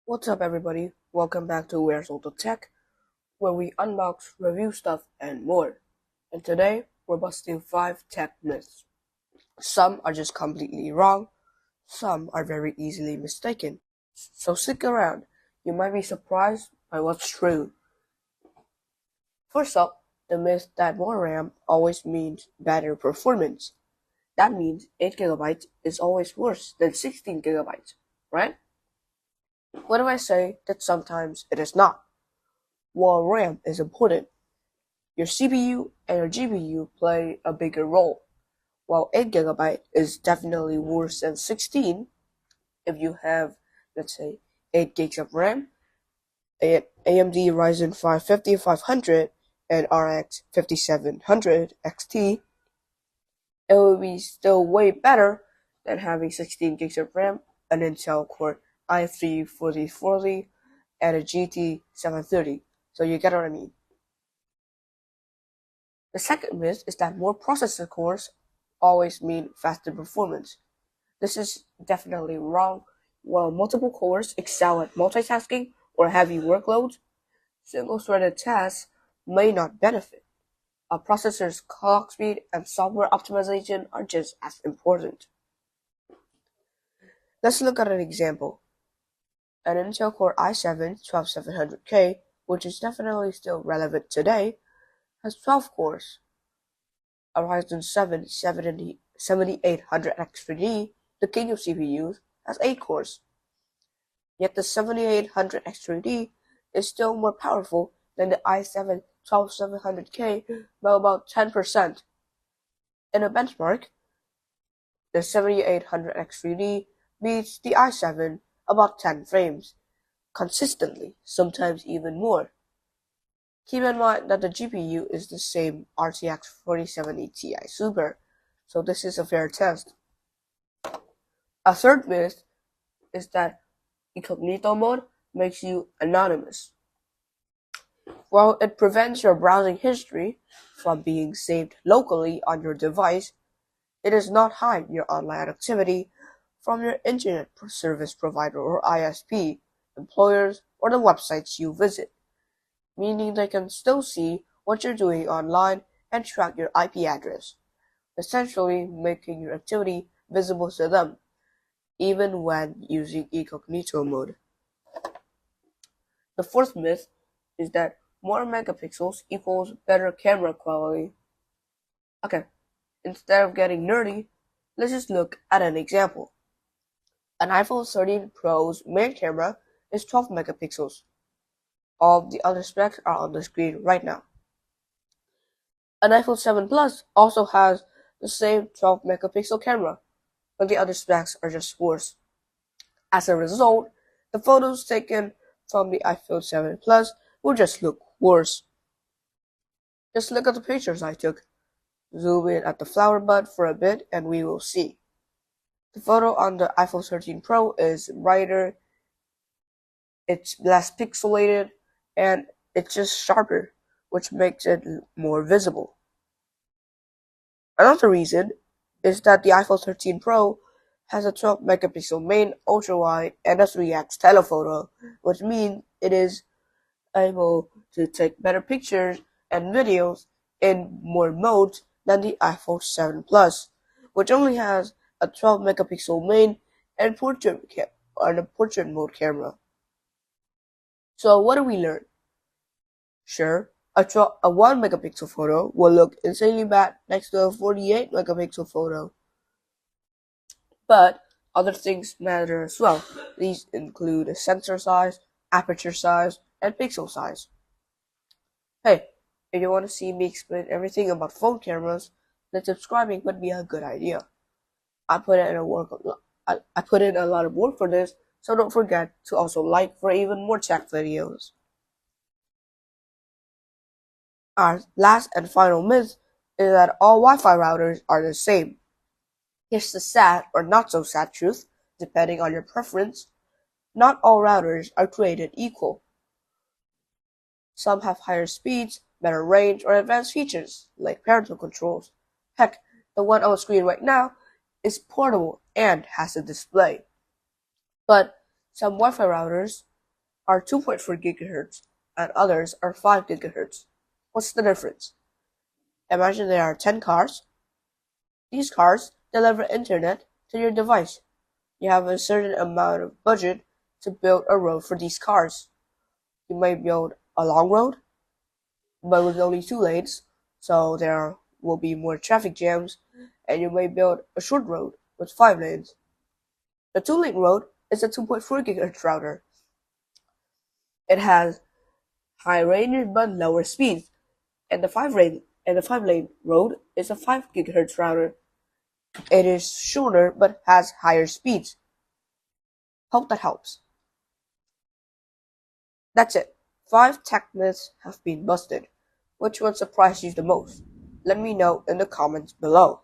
What's up, everybody? Welcome back to Where's All the Tech, where we unbox, review stuff, and more. And today, we're busting 5 tech myths. Some are just completely wrong, some are very easily mistaken. So stick around, you might be surprised by what's true. First up, the myth that more RAM always means better performance. That means 8 GB is always worse than 16 GB, right? What do I say that sometimes it is not? While RAM is important, your CPU and your GPU play a bigger role. While 8 GB is definitely worse than 16, if you have, let's say, 8 gigs of RAM, AMD Ryzen 5 5500 and RX 5700 XT, it will be still way better than having 16 gigs of RAM, an Intel Core i3 4040, and a GT 730. So you get what I mean. The second myth is that more processor cores always mean faster performance. This is definitely wrong. While multiple cores excel at multitasking or heavy workloads, single-threaded tasks may not benefit. A processor's clock speed and software optimization are just as important. Let's look at an example. An Intel Core i7-12700K, which is definitely still relevant today, has 12 cores. A Ryzen 7 7800X3D, the king of CPUs, has 8 cores. Yet the 7800X3D is still more powerful than the i7-12700K by about 10%. In a benchmark, the 7800X3D beats the i7 about 10 frames, consistently, sometimes even more. Keep in mind that the GPU is the same RTX 4070 Ti Super, so this is a fair test. A third myth is that incognito mode makes you anonymous. While it prevents your browsing history from being saved locally on your device, it does not hide your online activity from your internet service provider or ISP, employers, or the websites you visit, meaning they can still see what you're doing online and track your IP address, essentially making your activity visible to them, even when using incognito mode. The fourth myth is that more megapixels equals better camera quality. Okay, instead of getting nerdy, let's just look at an example. An iPhone 13 Pro's main camera is 12 megapixels. All of the other specs are on the screen right now. An iPhone 7 Plus also has the same 12 megapixel camera, but the other specs are just worse. As a result, the photos taken from the iPhone 7 Plus will just look worse. Just look at the pictures I took. Zoom in at the flower bud for a bit and we will see. The photo on the iPhone 13 Pro is brighter, it's less pixelated, and it's just sharper, which makes it more visible. Another reason is that the iPhone 13 Pro has a 12 megapixel main ultra-wide and a 3x telephoto, which means it is able to take better pictures and videos in more modes than the iPhone 7 Plus, which only has a 12 megapixel main and a portrait mode camera. So what do we learn? Sure, a 1 megapixel photo will look insanely bad next to a 48 megapixel photo. But other things matter as well. These include sensor size, aperture size, and pixel size. Hey, if you want to see me explain everything about phone cameras, then subscribing would be a good idea. I put in a lot of work for this, so don't forget to also like for even more tech videos. Our last and final myth is that all Wi-Fi routers are the same. Here's the sad or not so sad truth, depending on your preference. Not all routers are created equal. Some have higher speeds, better range, or advanced features, like parental controls. Heck, the one on the screen right now is portable and has a display. But some Wi-Fi routers are 2.4 gigahertz and others are 5 gigahertz. What's the difference? Imagine there are 10 cars. These cars deliver internet to your device. You have a certain amount of budget to build a road for these cars. You may build a long road, but with only 2 lanes, so there will be more traffic jams, and you may build a short road with 5 lanes. The 2-lane road is a 2.4 gigahertz router. It has high range but lower speeds, and the 5-lane road is a 5 gigahertz router. It is shorter but has higher speeds. Hope that helps. That's it. 5 tech myths have been busted. Which one surprised you the most? Let me know in the comments below.